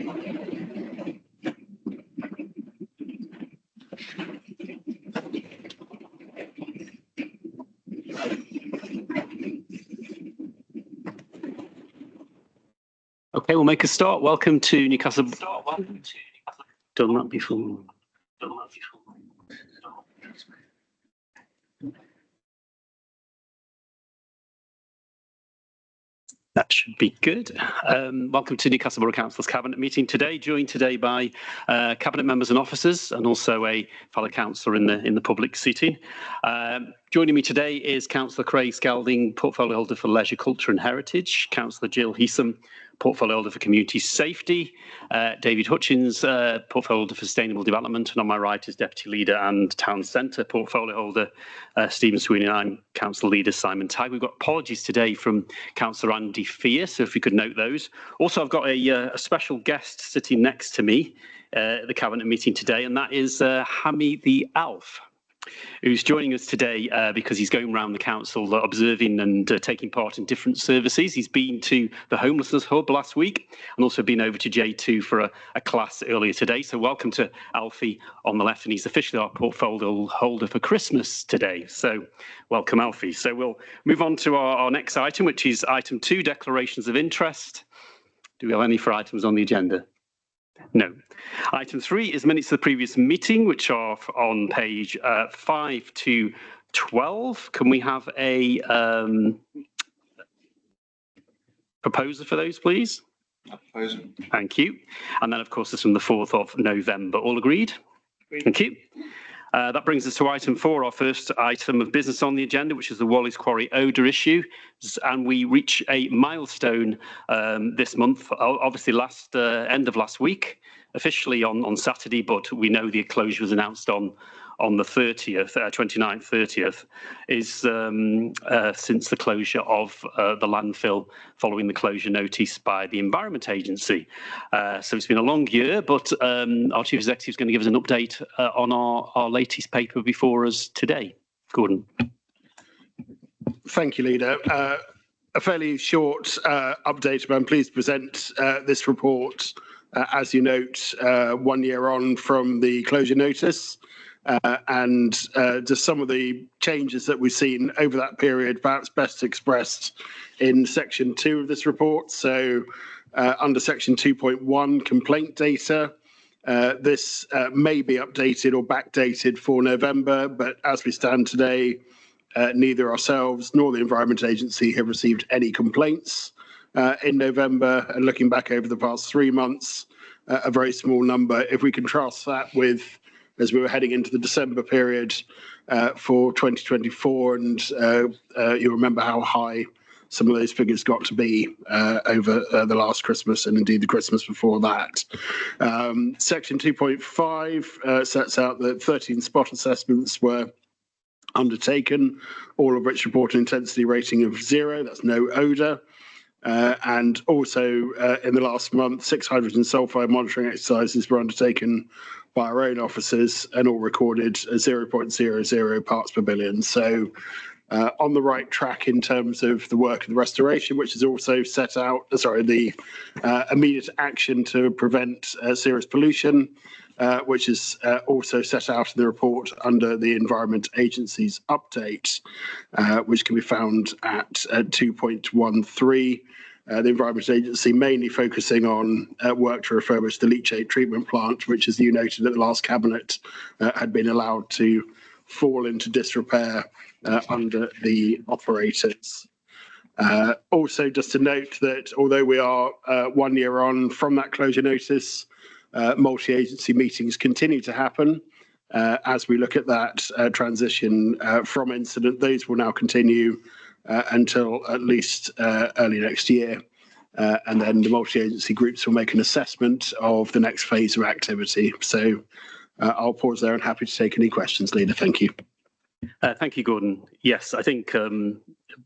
Okay, we'll make a start. Welcome to Newcastle. Done that before. That should be good. Welcome to Newcastle Borough Council's Cabinet meeting today, joined today by Cabinet members and officers, and also a fellow councillor in the public seating. Joining me today is Councillor Craig Skelding, Portfolio Holder for Leisure, Culture and Heritage, Councillor Jill Heatham, Portfolio Holder for Community Safety, David Hutchins, Portfolio Holder for Sustainable Development, and on my right is Deputy Leader and Town Centre Portfolio Holder Stephen Sweeney, and I'm Council Leader Simon Tagg. We've got apologies today from Councillor Andy Fear, so if we could note those. Also, I've got a special guest sitting next to me at the Cabinet meeting today, and that is Hammy the Elf, who's joining us today because he's going around the council observing and taking part in different services. He's been to the homelessness hub last week and also been over to J2 for a class earlier today. So welcome to Alfie on the left, and he's officially our portfolio holder for Christmas today. So welcome, Alfie. So we'll move on to our next item, which is item 2, declarations of interest. Do we have any for items on the agenda? No. Item 3 is minutes of the previous meeting, which are on page 5 to 12. Can we have a proposer for those, please? Proposer. Thank you. And then, of course, this is from the 4th of November. All agreed? Thank you. That brings us to item 4, our first item of business on the agenda, which is the Wallis Quarry odour issue. And we reach a milestone this month, obviously end of last week, officially on Saturday, but we know the closure was announced on the 30th, 29th, 30th, is since the closure of the landfill following the closure notice by the Environment Agency. So it's been a long year, but our Chief Executive is going to give us an update on our latest paper before us today. Gordon. Thank you, Leader. A fairly short update, but I'm pleased to present this report, as you note, 1 year on from the closure notice. And just some of the changes that we've seen over that period, perhaps best expressed in section 2 of this report. So under section 2.1, complaint data, this may be updated or backdated for November, but as we stand today, neither ourselves nor the Environment Agency have received any complaints in November. And looking back over the past 3 months, a very small number. If we contrast that with as we were heading into the December period for 2024, and you'll remember how high some of those figures got to be over the last Christmas and indeed the Christmas before that. Section 2.5 sets out that 13 spot assessments were undertaken, all of which report an intensity rating of 0, that's no odour. And also in the last month, 6 hydrogen sulfide monitoring exercises were undertaken by our own officers and all recorded 0.00 parts per billion. So on the right track in terms of the work of the restoration, which is also set out, the immediate action to prevent serious pollution, which is also set out in the report under the Environment Agency's update, which can be found at 2.13. The Environment Agency mainly focusing on work to refurbish the leachate treatment plant, which, as you noted at the last Cabinet, had been allowed to fall into disrepair under the operators. Also, just to note that although we are 1 year on from that closure notice, multi-agency meetings continue to happen. As we look at that transition from incident, those will now continue until at least early next year. And then the multi-agency groups will make an assessment of the next phase of activity. So I'll pause there and happy to take any questions, Leader. Thank you. Thank you, Gordon. Yes, I think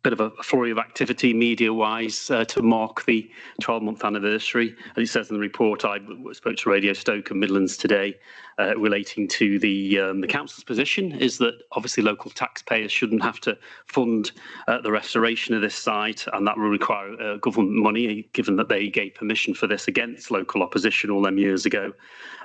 bit of a flurry of activity media-wise to mark the 12-month anniversary. As it says in the report, I spoke to Radio Stoke and Midlands today relating to the council's position is that obviously local taxpayers shouldn't have to fund the restoration of this site, and that will require government money, given that they gave permission for this against local opposition all them years ago,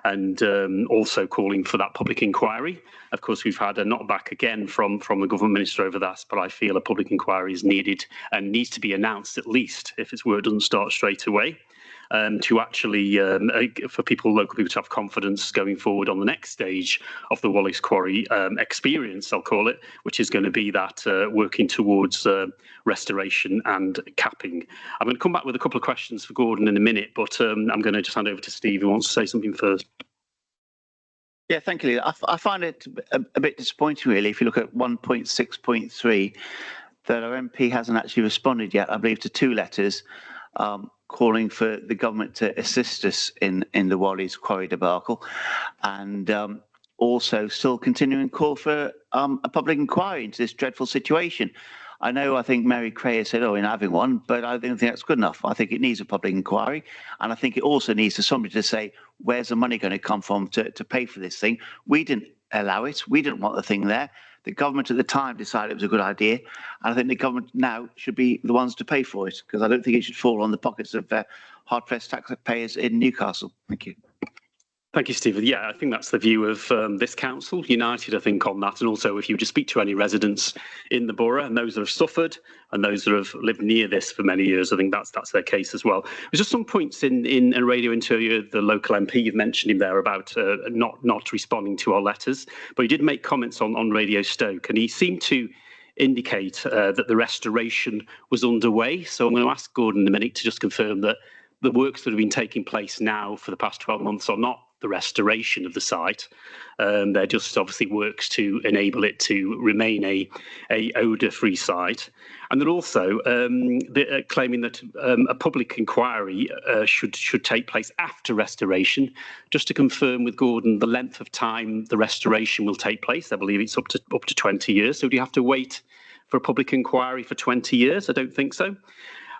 and also calling for that public inquiry. Of course, we've had a knockback again from the government minister over that, but I feel a public inquiry is needed and needs to be announced at least if its work doesn't start straight away. To actually, for local people to have confidence going forward on the next stage of the Wallace Quarry experience, I'll call it, which is going to be that working towards restoration and capping. I'm going to come back with a couple of questions for Gordon in a minute, but I'm going to just hand over to Steve, who wants to say something first. Yeah, thank you, Leader. I find it a bit disappointing, really, if you look at 1.6.3, that our MP hasn't actually responded yet, I believe, to 2 letters calling for the government to assist us in the Wally's Quarry debacle, and also still continuing call for a public inquiry into this dreadful situation. I think Mary Cray has said, in having one, but I don't think that's good enough. I think it needs a public inquiry, and I think it also needs somebody to say, where's the money going to come from to pay for this thing? We didn't allow it. We didn't want the thing there. The government at the time decided it was a good idea, and I think the government now should be the ones to pay for it, because I don't think it should fall on the pockets of hard-pressed taxpayers in Newcastle. Thank you. Thank you, Stephen. Yeah, I think that's the view of this council, united, I think, on that. And also, if you just speak to any residents in the borough, and those that have suffered and those that have lived near this for many years, I think that's their case as well. There's just some points in a radio interview, the local MP, you've mentioned him there about not responding to our letters, but he did make comments on Radio Stoke, and he seemed to indicate that the restoration was underway. So I'm going to ask Gordon in a minute to just confirm that the works that have been taking place now for the past 12 months are not the restoration of the site. They're just obviously works to enable it to remain a odour-free site. And then also claiming that a public inquiry should take place after restoration. Just to confirm with Gordon the length of time the restoration will take place. I believe it's up to 20 years. So do you have to wait for a public inquiry for 20 years? I don't think so.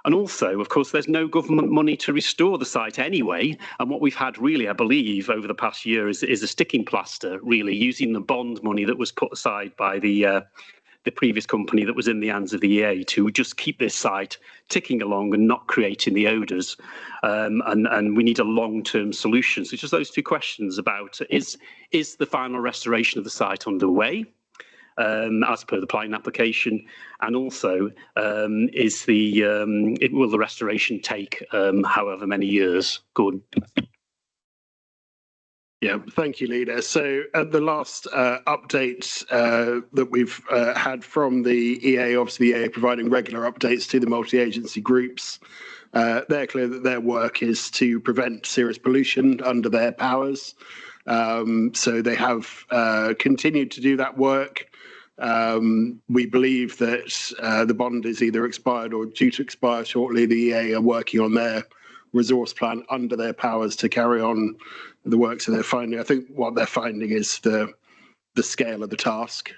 And also, of course, there's no government money to restore the site anyway. And what we've had really, I believe, over the past year is a sticking plaster, really, using the bond money that was put aside by the previous company that was in the hands of the EA to just keep this site ticking along and not creating the odours. And we need a long-term solution. So just those 2 questions about, is the final restoration of the site underway? As per the planning application, and also will the restoration take however many years? Gordon. Yeah, thank you, Leader. So at the last update that we've had from the EA, obviously the EA providing regular updates to the multi-agency groups, they're clear that their work is to prevent serious pollution under their powers. So they have continued to do that work. We believe that the bond is either expired or due to expire shortly. The EA are working on their resource plan under their powers to carry on the work. So they're finding, I think what they're finding is the scale of the task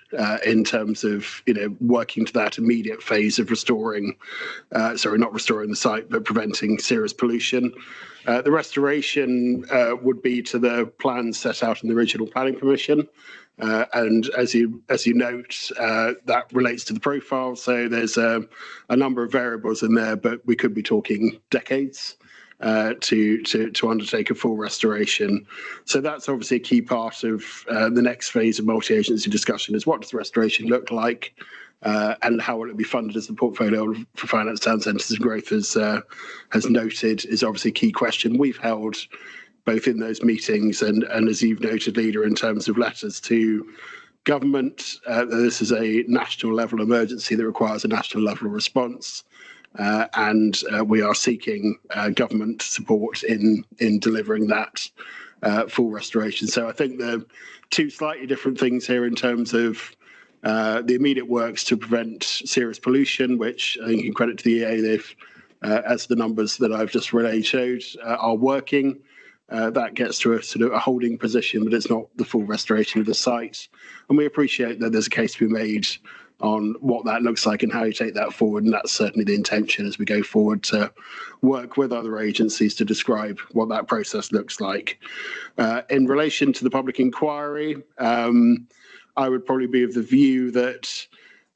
in terms of, working to that immediate phase of restoring, not restoring the site, but preventing serious pollution. The restoration would be to the plans set out in the original planning permission. And as you note, that relates to the profile. So there's a number of variables in there, but we could be talking decades to undertake a full restoration. So that's obviously a key part of the next phase of multi-agency discussion is what does the restoration look like and how will it be funded, as the portfolio for finance town centres and growth has noted is obviously a key question we've held both in those meetings and as you've noted, Leader, in terms of letters to government. This is a national level emergency that requires a national level response. And we are seeking government support in delivering that full restoration. So I think the 2 slightly different things here in terms of the immediate works to prevent serious pollution, which I think in credit to the EA, they've, as the numbers that I've just relayed showed, are working. That gets to a sort of a holding position, but it's not the full restoration of the site. And we appreciate that there's a case to be made on what that looks like and how you take that forward. And that's certainly the intention as we go forward to work with other agencies to describe what that process looks like. In relation to the public inquiry, I would probably be of the view that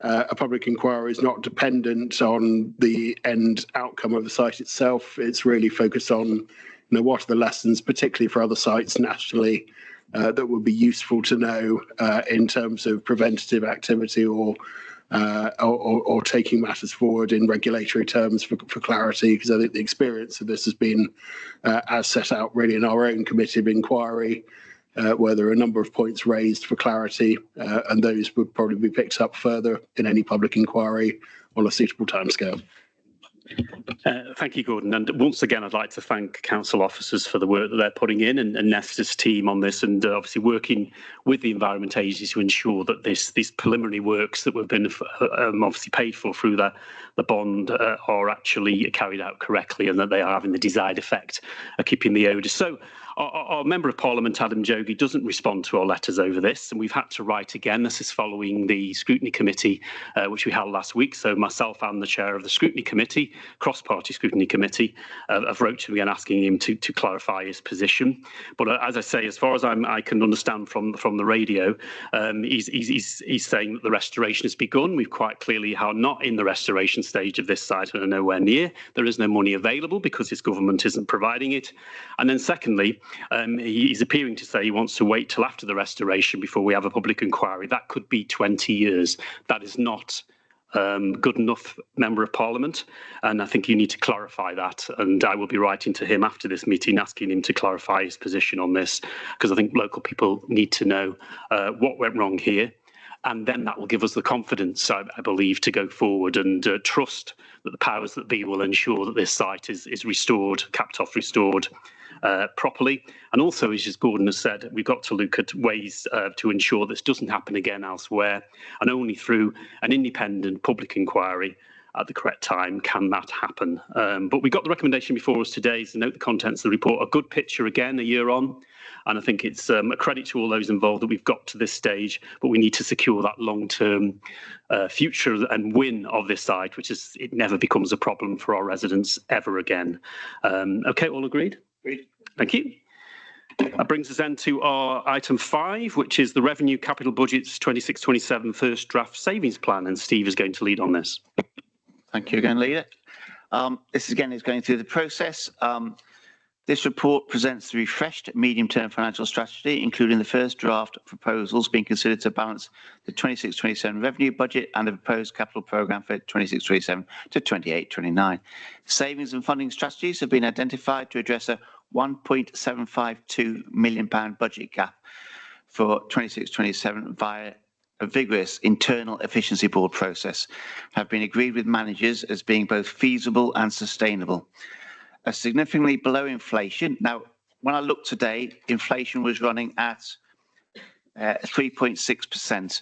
a public inquiry is not dependent on the end outcome of the site itself. It's really focused on, what are the lessons, particularly for other sites nationally, that would be useful to know in terms of preventative activity or taking matters forward in regulatory terms for clarity, because I think the experience of this has been as set out really in our own committee of inquiry, where there are a number of points raised for clarity, and those would probably be picked up further in any public inquiry on a suitable timescale. Thank you, Gordon. And once again, I'd like to thank council officers for the work that they're putting in, and Nesta's team on this, and obviously working with the Environment Agency to ensure that these preliminary works that we've been obviously paid for through the bond are actually carried out correctly, and that they are having the desired effect of keeping the odours. So our Member of Parliament, Adam Jogi, doesn't respond to our letters over this, and we've had to write again. This is following the Scrutiny Committee, which we held last week. So myself and the Chair of the Scrutiny Committee, cross-party Scrutiny Committee, have wrote to him again asking him to clarify his position. But as I say, as far as I can understand from the radio, he's saying that the restoration has begun. We've quite clearly are not in the restoration stage of this site and are nowhere near. There is no money available because his government isn't providing it. And then secondly, he's appearing to say he wants to wait till after the restoration before we have a public inquiry. That could be 20 years. That is not good enough, Member of Parliament, and I think you need to clarify that, and I will be writing to him after this meeting asking him to clarify his position on this, because I think local people need to know what went wrong here, and then that will give us the confidence, I believe, to go forward and trust that the powers that be will ensure that this site is restored, capped off, restored properly. And also, as Gordon has said, we've got to look at ways to ensure this doesn't happen again elsewhere, and only through an independent public inquiry at the correct time can that happen. But we got the recommendation before us today to note the contents of the report. A good picture again a year on, and I think it's a credit to all those involved that we've got to this stage, but we need to secure that long-term future and win of this site, which is it never becomes a problem for our residents ever again. Okay, all agreed? Agreed. Thank you. That brings us then to our item 5, which is the Revenue Capital Budget's 26-27 first draft savings plan, and Steve is going to lead on this. Thank you again, Leader. This again is going through the process. This report presents the refreshed medium-term financial strategy, including the first draft proposals being considered to balance the 26-27 revenue budget and the proposed capital programme for 26-27 to 28-29. Savings and funding strategies have been identified to address a £1.752 million budget gap for 26-27 via a vigorous internal efficiency board process, have been agreed with managers as being both feasible and sustainable. Are significantly below inflation. Now, when I looked today, inflation was running at 3.6%.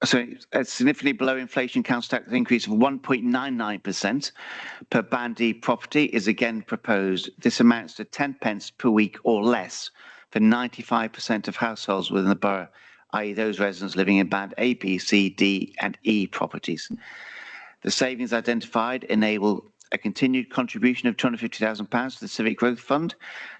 So a significantly below inflation council tax increase of 1.99% per Band D property is again proposed. This amounts to 10 pence per week or less for 95% of households within the borough, i.e. those residents living in Band A, B, C, D and E properties. The savings identified enable a continued contribution of £250,000 to the Civic Growth Fund.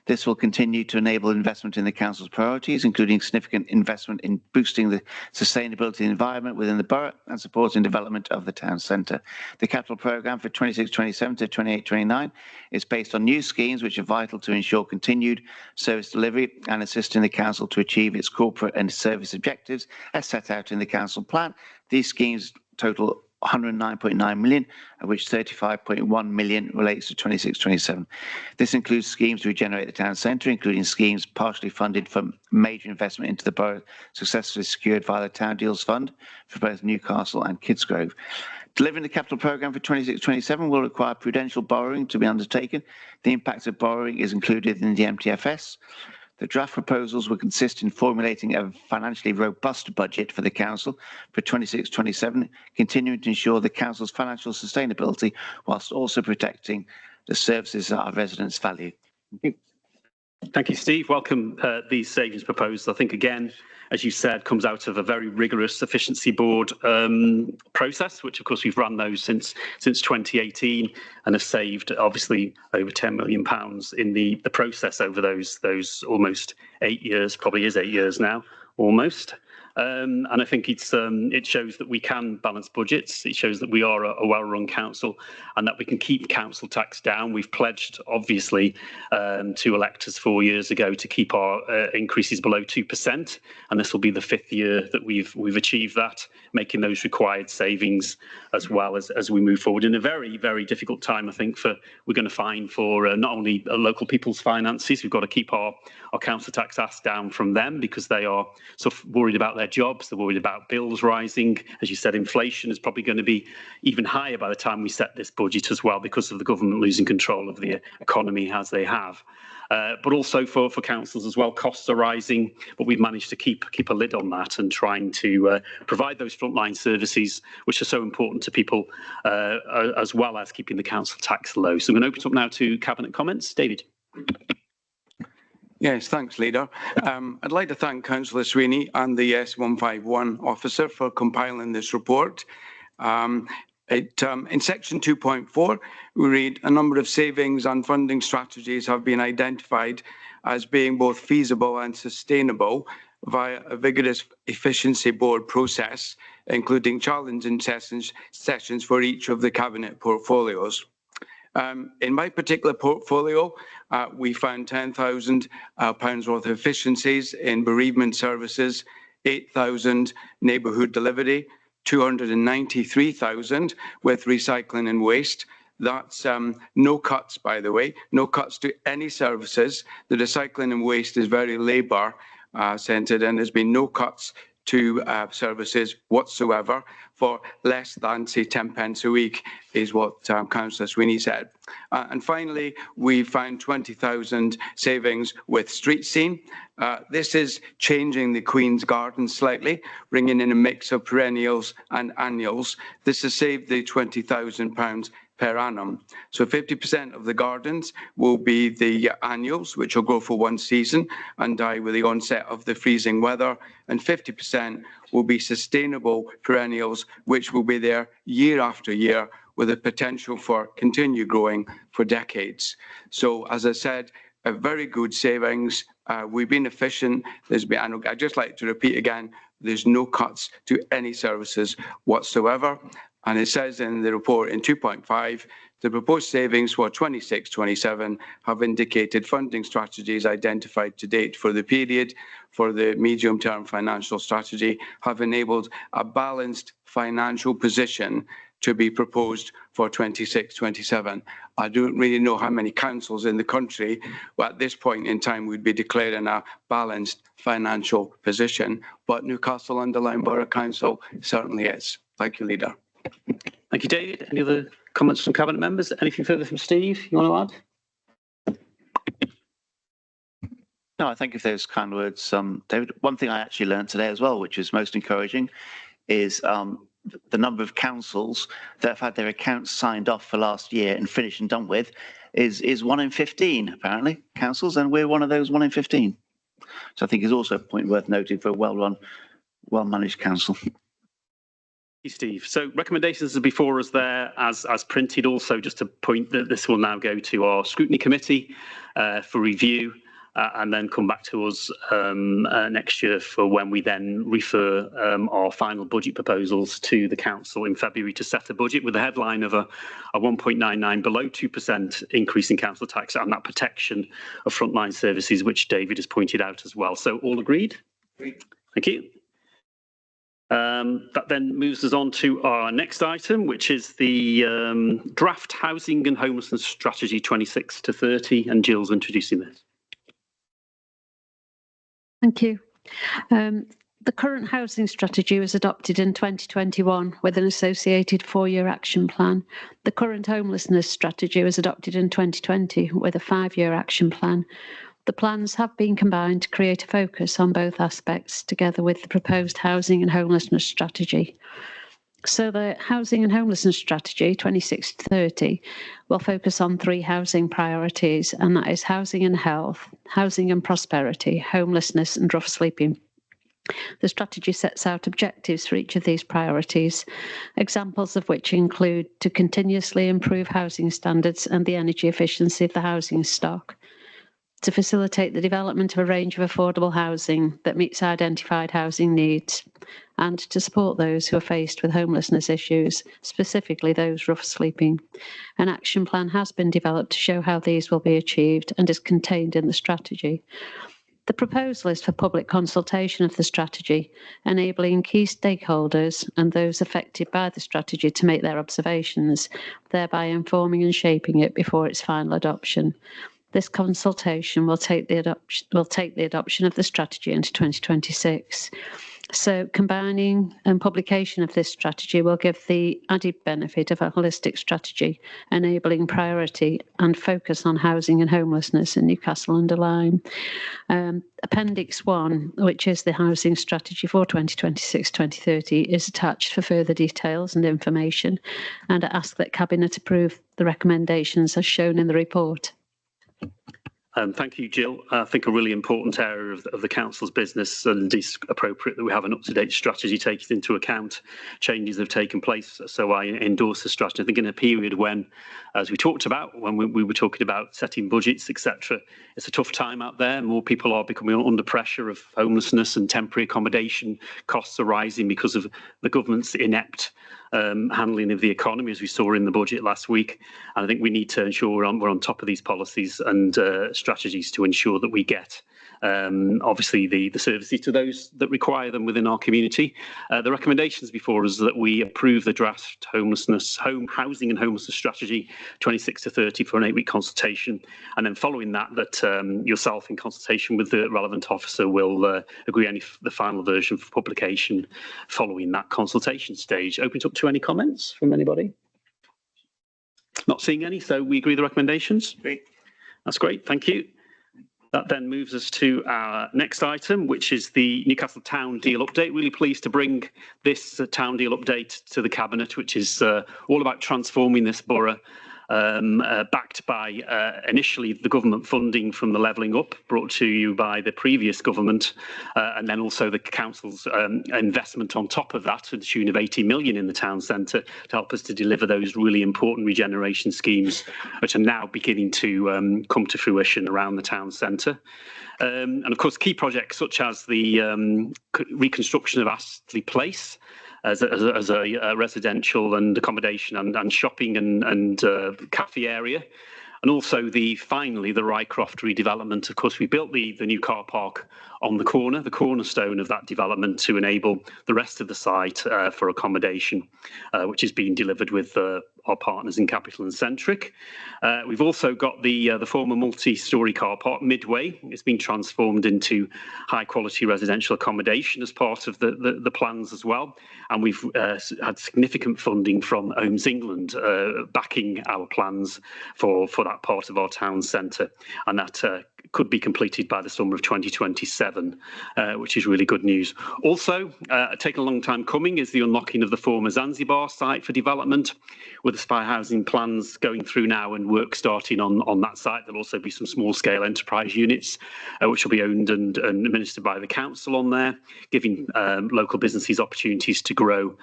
This will continue to enable investment in the council's priorities, including significant investment in boosting the sustainability of the environment within the borough and supporting development of the town centre. The capital programme for 26-27 to 28-29 is based on new schemes which are vital to ensure continued service delivery and assisting the council to achieve its corporate and service objectives as set out in the council plan. These schemes total 109.9 million, of which 35.1 million relates to 26-27. This includes schemes to regenerate the town centre, including schemes partially funded from major investment into the borough successfully secured via the Town Deals Fund for both Newcastle and Kidsgrove. Delivering the capital programme for 26-27 will require prudential borrowing to be undertaken. The impact of borrowing is included in the MTFS. The draft proposals will consist in formulating a financially robust budget for the council for 26-27, continuing to ensure the council's financial sustainability whilst also protecting the services that our residents value. Thank you. Thank you, Steve. Welcome these savings proposals. I think, again, as you said, comes out of a very rigorous efficiency board process, which, of course, we've run those since 2018 and have saved, obviously, over £10 million in the process over those almost 8 years, probably is 8 years now, almost. And I think it shows that we can balance budgets. It shows that we are a well-run council and that we can keep council tax down. We've pledged, obviously, to electors 4 years ago to keep our increases below 2%, and this will be the 5th year that we've achieved that, making those required savings as well as we move forward in a very, very difficult time. I think we're going to find for not only local people's finances, we've got to keep our council tax ask down from them because they are sort of worried about their jobs, they're worried about bills rising. As you said, inflation is probably going to be even higher by the time we set this budget as well because of the government losing control of the economy as they have. But also for councils as well, costs are rising, but we've managed to keep a lid on that and trying to provide those frontline services which are so important to people, as well as keeping the council tax low. So I'm going to open up now to Cabinet comments. David. Yes, thanks, Leader. I'd like to thank Councillor Sweeney and the S151 officer for compiling this report. In section 2.4, we read a number of savings and funding strategies have been identified as being both feasible and sustainable via a vigorous efficiency board process, including challenging sessions for each of the cabinet portfolios. In my particular portfolio, we found £10,000 worth of efficiencies in bereavement services, 8,000 neighbourhood delivery, 293,000 with recycling and waste. That's no cuts, by the way, no cuts to any services. The recycling and waste is very labour centred, and there's been no cuts to services whatsoever for less than, say, 10 pence a week is what Councillor Sweeney said. And finally, we found 20,000 savings with street scene. This is changing the Queen's Garden slightly, bringing in a mix of perennials and annuals. This has saved the £20,000 per annum. So 50% of the gardens will be the annuals, which will grow for one season and die with the onset of the freezing weather, and 50% will be sustainable perennials, which will be there year after year with the potential for continued growing for decades. So, as I said, a very good savings. We've been efficient. And I'd just like to repeat again, there's no cuts to any services whatsoever. And it says in the report in 2.5, the proposed savings for 26-27 have indicated funding strategies identified to date for the period for the medium-term financial strategy have enabled a balanced financial position to be proposed for 26-27. I don't really know how many councils in the country at this point in time would be declaring a balanced financial position, but Newcastle-under-Lyme Borough Council certainly is. Thank you, Leader. Thank you, David. Any other comments from Cabinet members? Anything further from Steve you want to add? No, I thank you for those kind words, David. One thing I actually learned today as well, which is most encouraging, is the number of councils that have had their accounts signed off for last year and finished and done with is 1 in 15, apparently, councils, and we're one of those 1 in 15. So I think is also a point worth noting for a well-run, well-managed council. Thank you, Steve. So recommendations are before us there as printed. Also, just to point that this will now go to our scrutiny committee for review and then come back to us next year for when we then refer our final budget proposals to the council in February to set a budget with a headline of a 1.99 below 2% increase in council tax and that protection of frontline services, which David has pointed out as well. So all agreed? Agreed. Thank you. That then moves us on to our next item, which is the draft housing and homelessness strategy 26 to 30, and Jill's introducing this. Thank you. The current housing strategy was adopted in 2021 with an associated 4-year action plan. The current homelessness strategy was adopted in 2020 with a 5-year action plan. The plans have been combined to create a focus on both aspects together with the proposed housing and homelessness strategy. So the housing and homelessness strategy 26 to 30 will focus on 3 housing priorities, and that is housing and health, housing and prosperity, homelessness and rough sleeping. The strategy sets out objectives for each of these priorities, examples of which include to continuously improve housing standards and the energy efficiency of the housing stock, to facilitate the development of a range of affordable housing that meets identified housing needs, and to support those who are faced with homelessness issues, specifically those rough sleeping. An action plan has been developed to show how these will be achieved and is contained in the strategy. The proposal is for public consultation of the strategy, enabling key stakeholders and those affected by the strategy to make their observations, thereby informing and shaping it before its final adoption. This consultation will take the adoption of the strategy into 2026. So combining and publication of this strategy will give the added benefit of a holistic strategy, enabling priority and focus on housing and homelessness in Newcastle-under-Lyme. Appendix 1, which is the housing strategy for 2026-2030, is attached for further details and information, and I ask that Cabinet approve the recommendations as shown in the report. Thank you, Jill. I think a really important area of the Council's business, and it's appropriate that we have an up-to-date strategy taking into account changes that have taken place. So I endorse the strategy. I think in a period when, as we talked about, when we were talking about setting budgets, etc., it's a tough time out there. More people are becoming under pressure of homelessness, and temporary accommodation costs are rising because of the government's inept handling of the economy, as we saw in the budget last week. And I think we need to ensure we're on top of these policies and strategies to ensure that we get obviously the services to those that require them within our community. The recommendations before us that we approve the draft housing and homelessness strategy 26 to 30 for an 8-week consultation, and then following that yourself in consultation with the relevant officer will agree on the final version for publication following that consultation stage. Open it up to any comments from anybody? Not seeing any, so we agree the recommendations. Great. That's great, thank you. That then moves us to our next item, which is the Newcastle Town Deal Update. Really pleased to bring this Town Deal Update to the Cabinet, which is all about transforming this borough, backed by initially the government funding from the Levelling Up, brought to you by the previous government, and then also the Council's investment on top of that to the tune of 80 million in the town centre to help us to deliver those really important regeneration schemes, which are now beginning to come to fruition around the town centre. And of course, key projects such as the reconstruction of Astley Place, as a residential and accommodation and shopping and cafe area. And also finally the Rycroft redevelopment. Of course, we built the new car park on the cornerstone of that development to enable the rest of the site for accommodation, which is being delivered with our partners in Capital and Centric. We've also got the former multi-storey car park Midway. It's been transformed into high-quality residential accommodation as part of the plans as well. And we've had significant funding from Homes England backing our plans for that part of our town centre, and that could be completed by the summer of 2027, which is really good news. Also, taken a long time coming is the unlocking of the former Zanzibar site for development, with the Spire housing plans going through now and work starting on that site. There'll also be some small-scale enterprise units, which will be owned and administered by the council on there, giving local businesses opportunities to grow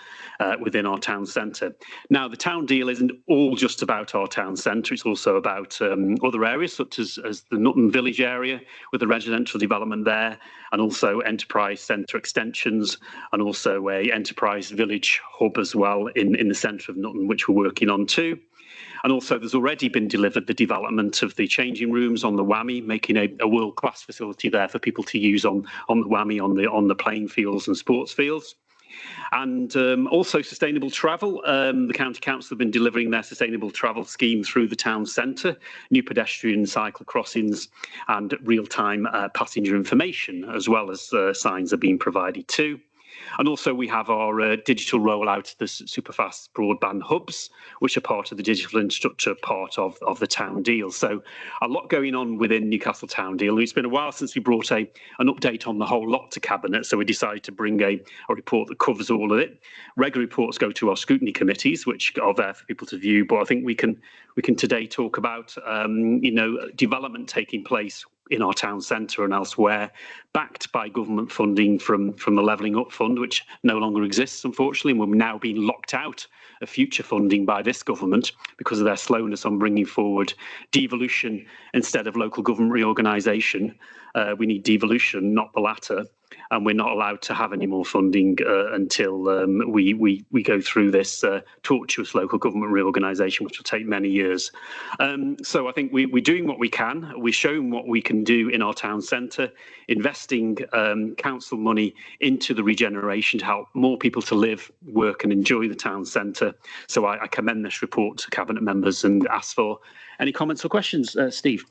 within our town centre. Now, the town deal isn't all just about our town centre. It's also about other areas, such as the Nutton Village area, with the residential development there, and also enterprise centre extensions, and also a enterprise village hub as well in the centre of Nutton, which we're working on too. And also there's already been delivered the development of the changing rooms on the Whammy, making a world-class facility there for people to use on the Whammy, on the playing fields and sports fields. And also sustainable travel. The County Council have been delivering their sustainable travel scheme through the town centre, new pedestrian cycle crossings and real-time passenger information, as well as signs are being provided too. And also we have our digital rollout, the superfast broadband hubs, which are part of the digital infrastructure part of the town deal. So a lot going on within Newcastle Town Deal. It's been a while since we brought an update on the whole lot to Cabinet, so we decided to bring a report that covers all of it. Regular reports go to our scrutiny committees, which are there for people to view, but I think we can today talk about development taking place in our town centre and elsewhere, backed by government funding from the Levelling Up Fund, which no longer exists, unfortunately, and we're now being locked out of future funding by this government because of their slowness on bringing forward devolution instead of local government reorganisation. We need devolution, not the latter, and we're not allowed to have any more funding until we go through this tortuous local government reorganisation, which will take many years. So I think we're doing what we can. We're showing what we can do in our town centre, investing council money into the regeneration to help more people to live, work and enjoy the town centre. So I commend this report to Cabinet members and ask for any comments or questions. Steve.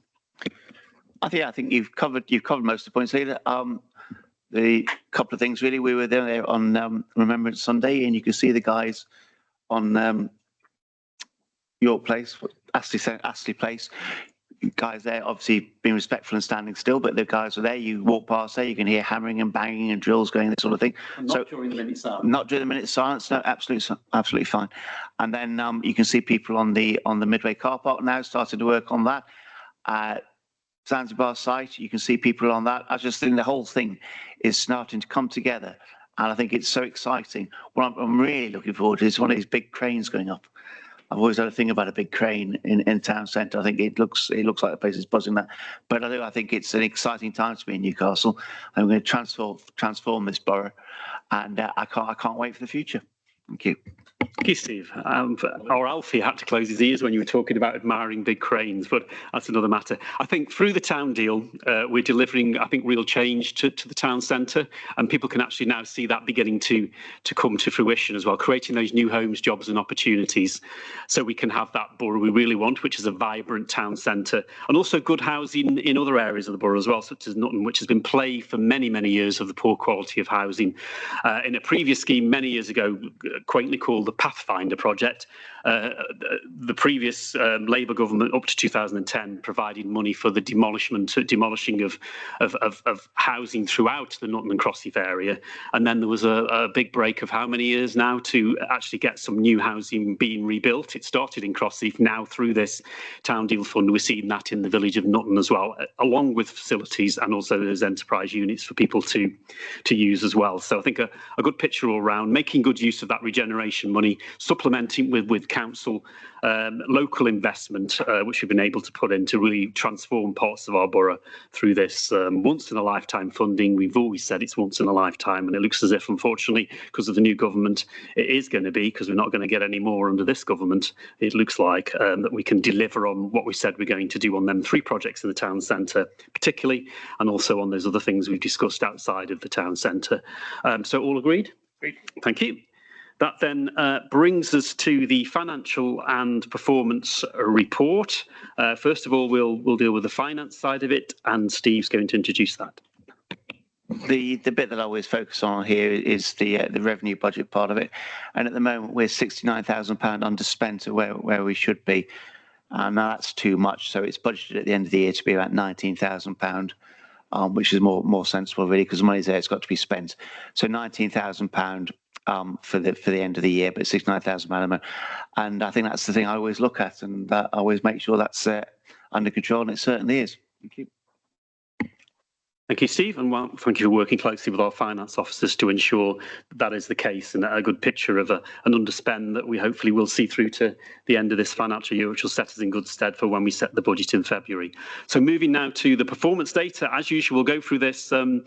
I think you've covered most of the points here. The couple of things really. We were there on Remembrance Sunday, and you can see the guys on York Place, Astley Place. Guys there, obviously being respectful and standing still, but the guys are there. You walk past there, you can hear hammering and banging and drills going, that sort of thing. And not during the minute silence. Not during the minute silence. No, absolutely fine. And then you can see people on the Midway car park now starting to work on that. Zanzibar site, you can see people on that. I just think the whole thing is starting to come together, and I think it's so exciting. What I'm really looking forward to is one of these big cranes going up. I've always had a thing about a big crane in town centre. I think it looks like the place is buzzing that. But I think it's an exciting time to be in Newcastle. I'm going to transform this borough, and I can't wait for the future. Thank you. Thank you, Steve. Our Alfie had to close his ears when you were talking about admiring big cranes, but that's another matter. I think through the town deal, we're delivering, I think, real change to the town centre, and people can actually now see that beginning to come to fruition as well, creating those new homes, jobs and opportunities, so we can have that borough we really want, which is a vibrant town centre, and also good housing in other areas of the borough as well, such as Nutton, which has been plagued for many, many years of the poor quality of housing. In a previous scheme many years ago, quaintly called the Pathfinder project, the previous Labour government up to 2010 provided money for the demolishing of housing throughout the Nutton and Crossheath area, and then there was a big break of how many years now to actually get some new housing being rebuilt. It started in Crossheath. Now through this town deal fund, we're seeing that in the village of Nutton as well, along with facilities and also those enterprise units for people to use as well. So I think a good picture all round, making good use of that regeneration money, supplementing with council local investment, which we've been able to put in to really transform parts of our borough through this once in a lifetime funding. We've always said it's once in a lifetime, and it looks as if, unfortunately, because of the new government, it is going to be, because we're not going to get any more under this government. It looks like that we can deliver on what we said we're going to do on them 3 projects in the town centre, particularly, and also on those other things we've discussed outside of the town centre. So all agreed? Agreed. Thank you. That then brings us to the financial and performance report. First of all, we'll deal with the finance side of it, and Steve's going to introduce that. The bit that I always focus on here is the revenue budget part of it, and at the moment we're £69,000 underspent where we should be. Now that's too much, so it's budgeted at the end of the year to be about £19,000. Which is more sensible, really, because the money's there, it's got to be spent. So £19,000 for the end of the year, but £69,000, and I think that's the thing I always look at, and I always make sure that's under control, and it certainly is. Thank you. Thank you, Steve, and thank you for working closely with our finance officers to ensure that is the case, and a good picture of an underspend that we hopefully will see through to the end of this financial year, which will set us in good stead for when we set the budget in February. So moving now to the performance data, as usual, we'll go through this section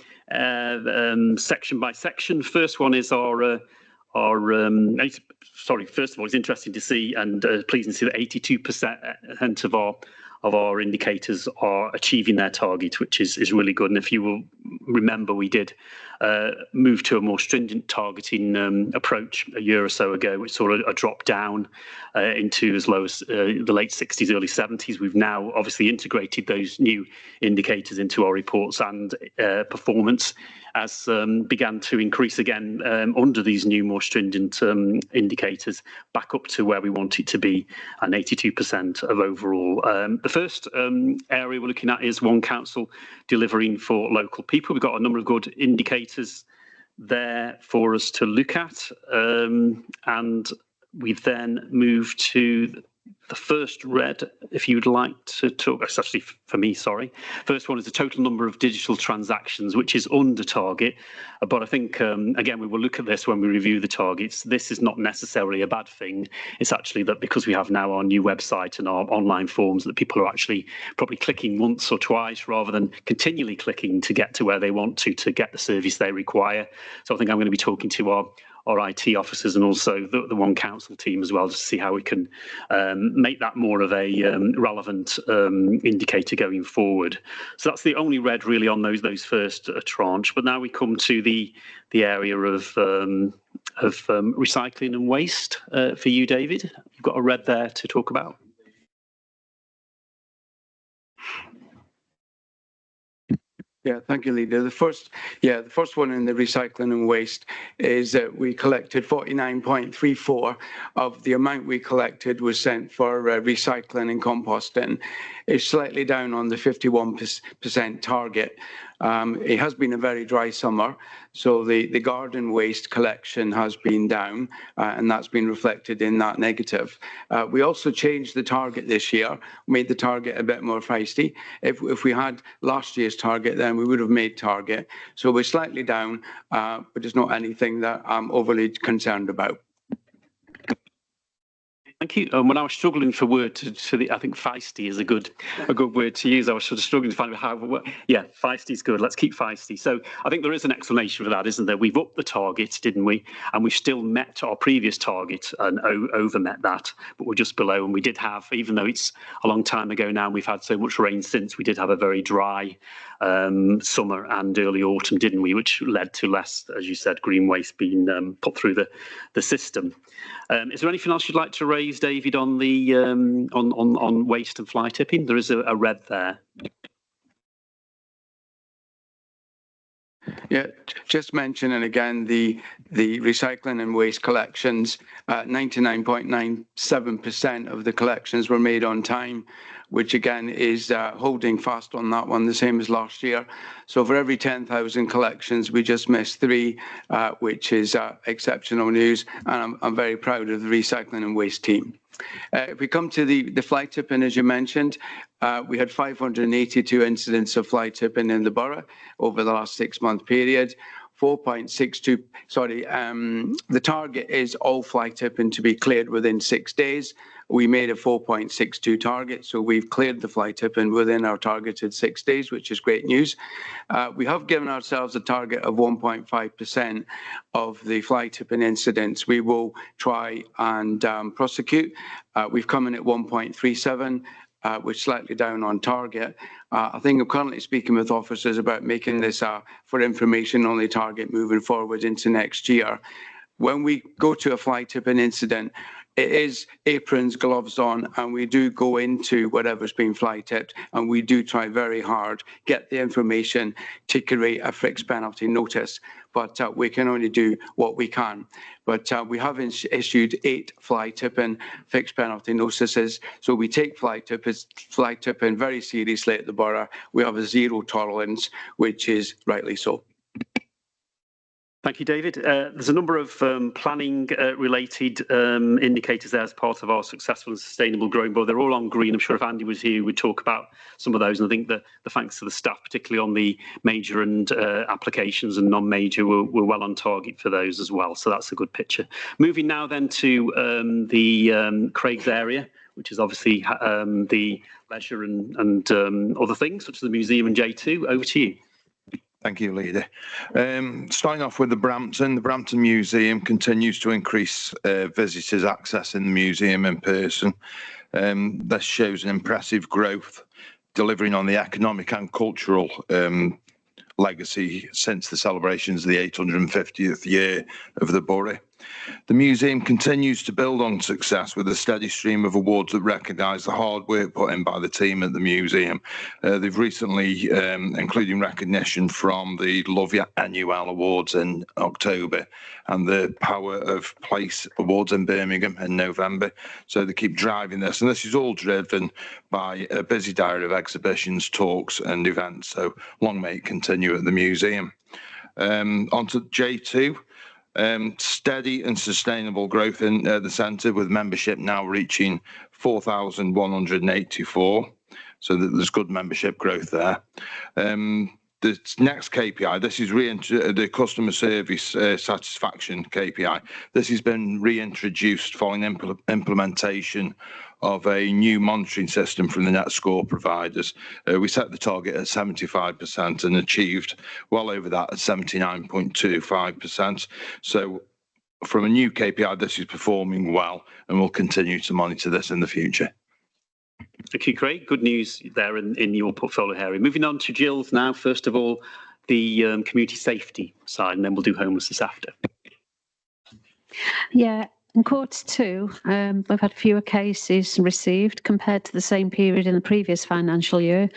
by section. First one is sorry, first of all, it's interesting to see and pleasing to see that 82% of our indicators are achieving their target, which is really good. And if you will remember, we did moved to a more stringent targeting approach a year or so ago, which saw a drop down into as low as the late 60s, early 70s. We've now obviously integrated those new indicators into our reports, and performance has began to increase again under these new, more stringent indicators, back up to where we want it to be, and 82% of overall. The first area we're looking at is one council delivering for local people. We've got a number of good indicators there for us to look at, and we then move to the first red, if you'd like to talk. It's actually for me, sorry. First one is the total number of digital transactions, which is under target. But I think, again, we will look at this when we review the targets. This is not necessarily a bad thing. It's actually that because we have now our new website and our online forms, that people are actually probably clicking once or twice rather than continually clicking to get to where they want to get the service they require. So I think I'm going to be talking to our IT officers and also the One Council team as well, to see how we can make that more of a relevant indicator going forward. So that's the only red really on those first tranche. But now we come to the area of recycling and waste for you, David. You've got a red there to talk about. Yeah, thank you, Leader. The first one in the recycling and waste is that we collected 49.34 of the amount we collected was sent for recycling and composting. It's slightly down on the 51% target. It has been a very dry summer, so the garden waste collection has been down, and that's been reflected in that negative. We also changed the target this year, made the target a bit more feisty. If we had last year's target, then we would have made target. So we're slightly down, but it's not anything that I'm overly concerned about. Thank you. When I was struggling for word I think feisty is a good word to use. I was sort of struggling to find how. Yeah, feisty is good. Let's keep feisty. So I think there is an explanation for that, isn't there? We've upped the target, didn't we? And we've still met our previous target and over met that, but we're just below. And we did have, even though it's a long time ago now, and we've had so much rain since, we did have a very dry summer and early autumn, didn't we? Which led to less, as you said, green waste being put through the system. Is there anything else you'd like to raise, David, on the on waste and fly tipping? There is a red there. Yeah, just mentioning again the recycling and waste collections. 99.97% of the collections were made on time, which again is holding fast on that one, the same as last year. So for every 10,000 collections, we just missed 3, which is exceptional news, and I'm very proud of the recycling and waste team. If we come to the fly tipping, as you mentioned, we had 582 incidents of fly tipping in the borough over the last 6-month period. 4.62, sorry, the target is all fly tipping to be cleared within 6 days. We made a 4.62 target, so we've cleared the fly tipping within our targeted 6 days, which is great news. We have given ourselves a target of 1.5% of the fly tipping incidents we will try and prosecute. We've come in at 1.37. Which is slightly down on target. I think I'm currently speaking with officers about making this for information only target moving forward into next year. When we go to a fly tipping incident, it is aprons, gloves on, and we do go into whatever's been fly tipped, and we do try very hard, get the information to create a fixed penalty notice. But we can only do what we can. But we have issued 8 fly tipping fixed penalty notices. So we take fly tipping very seriously at the borough. We have a 0 tolerance, which is rightly so. Thank you, David. There's a number of planning-related indicators there as part of our successful and sustainable growing board. They're all on green. I'm sure if Andy was here, we'd talk about some of those. And I think that the thanks to the staff, particularly on the major and applications and non-major, we're well on target for those as well. So that's a good picture. Moving now then to the Craig's area, which is obviously the leisure and other things, such as the museum and J2. Over to you. Thank you, Leader. Starting off with the Brampton Museum continues to increase visitors accessing the museum in person. This shows an impressive growth, delivering on the economic and cultural legacy since the celebrations of the 850th year of the Borough. The museum continues to build on success with a steady stream of awards that recognise the hard work put in by the team at the museum. They've recently, including recognition from the Love Ya Annual Awards in October and the Power of Place Awards in Birmingham in November. So they keep driving this, and this is all driven by a busy diary of exhibitions, talks and events. So long may it continue at the museum. On to J2. Steady and sustainable growth in the centre, with membership now reaching 4,184. So there's good membership growth there. The next KPI, this is the customer service satisfaction KPI. This has been reintroduced following implementation of a new monitoring system from the net score providers. We set the target at 75% and achieved well over that at 79.25%. So from a new KPI, this is performing well, and we'll continue to monitor this in the future. Thank you, Craig. Good news there in your portfolio area. Moving on to Jill's now. First of all, the community safety side, and then we'll do homelessness after. Yeah, in Q2, we've had fewer cases received compared to the same period in the previous financial year.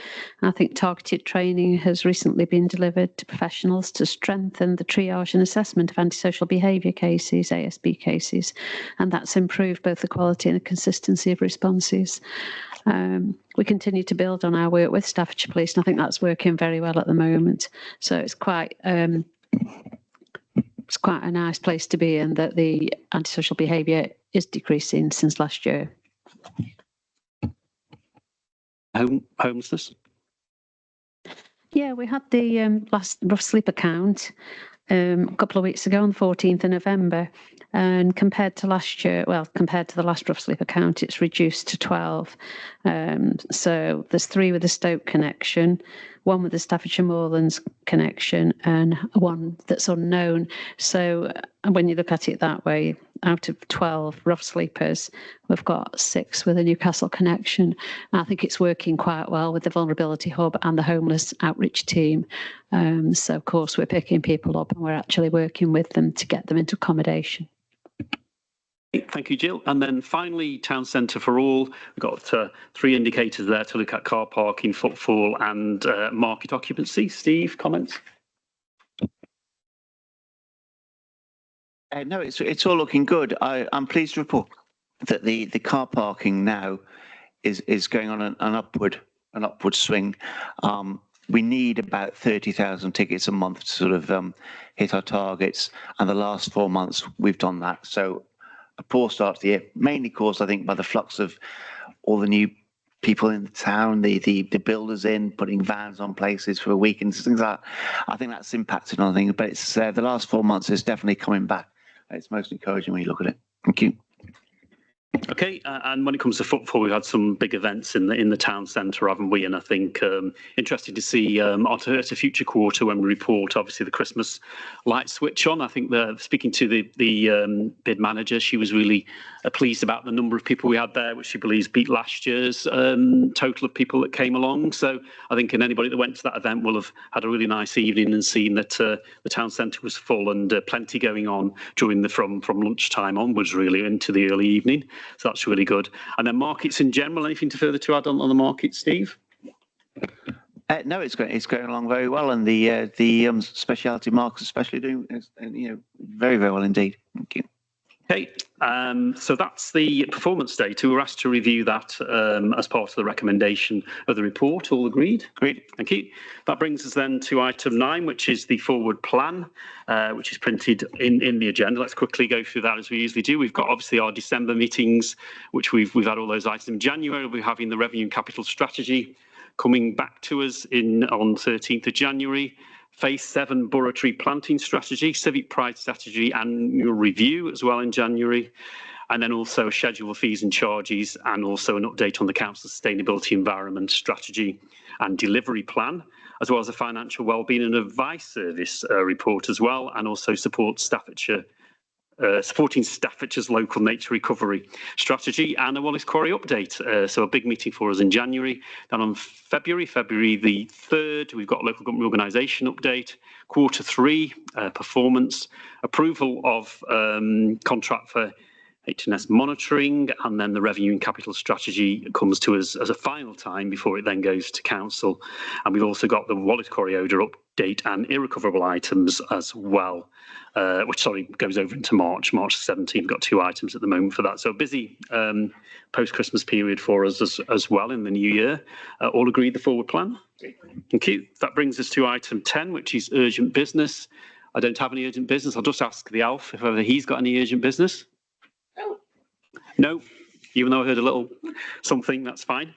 I think targeted training has recently been delivered to professionals to strengthen the triage and assessment of antisocial behaviour cases, ASB cases, and that's improved both the quality and the consistency of responses. We continue to build on our work with Staffordshire Police, and I think that's working very well at the moment. So it's quite a nice place to be in, that the antisocial behaviour is decreasing since last year. Homelessness? Yeah, we had the last rough sleep account a couple of weeks ago on the 14th of November, and compared to last year, well, compared to the last rough sleep account, it's reduced to 12. So there's 3 with the Stoke connection, 1 with the Staffordshire Moorlands connection, and 1 that's unknown. So when you look at it that way, out of 12 rough sleepers, we've got 6 with a Newcastle connection. I think it's working quite well with the Vulnerability Hub and the homeless outreach team. So of course we're picking people up and we're actually working with them to get them into accommodation. Thank you, Jill. And then finally, Town Centre for All. We've got 3 indicators there to look at: car parking, footfall and market occupancy. Steve, comments? No, it's all looking good. I'm pleased to report that the car parking now is going on an upward swing. We need about 30,000 tickets a month to sort of hit our targets, and the last 4 months we've done that. So a poor start to the year, mainly caused, I think, by the flux of all the new people in the town, the builders putting vans on places for weekends, things like that. I think that's impacted on things, but it's the last 4 months is definitely coming back. It's most encouraging when you look at it. Thank you. Okay, and when it comes to footfall, we've had some big events in the town centre, haven't we? And I think interesting to see at a future quarter when we report, obviously, the Christmas light switch on. I think speaking to the bid manager, she was really pleased about the number of people we had there, which she believes beat last year's total of people that came along. So I think anybody that went to that event will have had a really nice evening and seen that the town centre was full and plenty going on during from lunchtime onwards, really, into the early evening. So that's really good. And then markets in general, anything further to add on the market, Steve? No, it's going along very well, and the specialty markets especially doing very, very well indeed. Thank you. Okay, so that's the performance data. We were asked to review that as part of the recommendation of the report. All agreed? Agreed. Thank you. That brings us then to item 9, which is the forward plan, which is printed in the agenda. Let's quickly go through that as we usually do. We've got obviously our December meetings, which we've had all those items. In January, we'll be having the revenue and capital strategy coming back to us on 13th of January. Phase 7 Borough Tree Planting Strategy, Civic Pride Strategy Annual Review as well in January, and then also schedule fees and charges, and also an update on the Council Sustainability Environment Strategy and Delivery Plan, as well as a Financial Wellbeing and Advice Service report as well, and also support Staffordshire supporting Staffordshire's local nature recovery strategy, and a Wallace Quarry update. So a big meeting for us in January. Then on February the 3rd, we've got local government organisation update, Q3 performance, approval of contract for H&S monitoring, and then the revenue and capital strategy comes to us as a final time before it then goes to council. And we've also got the Wallace Quarry odour update and irrecoverable items as well, which goes over into March 17th. We've got 2 items at the moment for that. So a busy post-Christmas period for us as well in the new year. All agreed the forward plan? Thank you. That brings us to item 10, which is urgent business. I don't have any urgent business. I'll just ask the Alf if ever he's got any urgent business. No, even though I heard a little something, that's fine.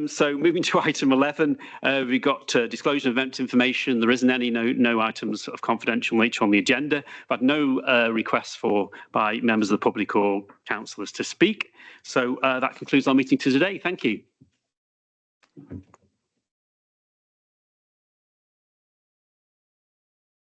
So moving to item 11, we've got disclosure of event information. There isn't any, no items of confidential nature on the agenda, but no requests by members of the public or councillors to speak. So that concludes our meeting today. Thank you.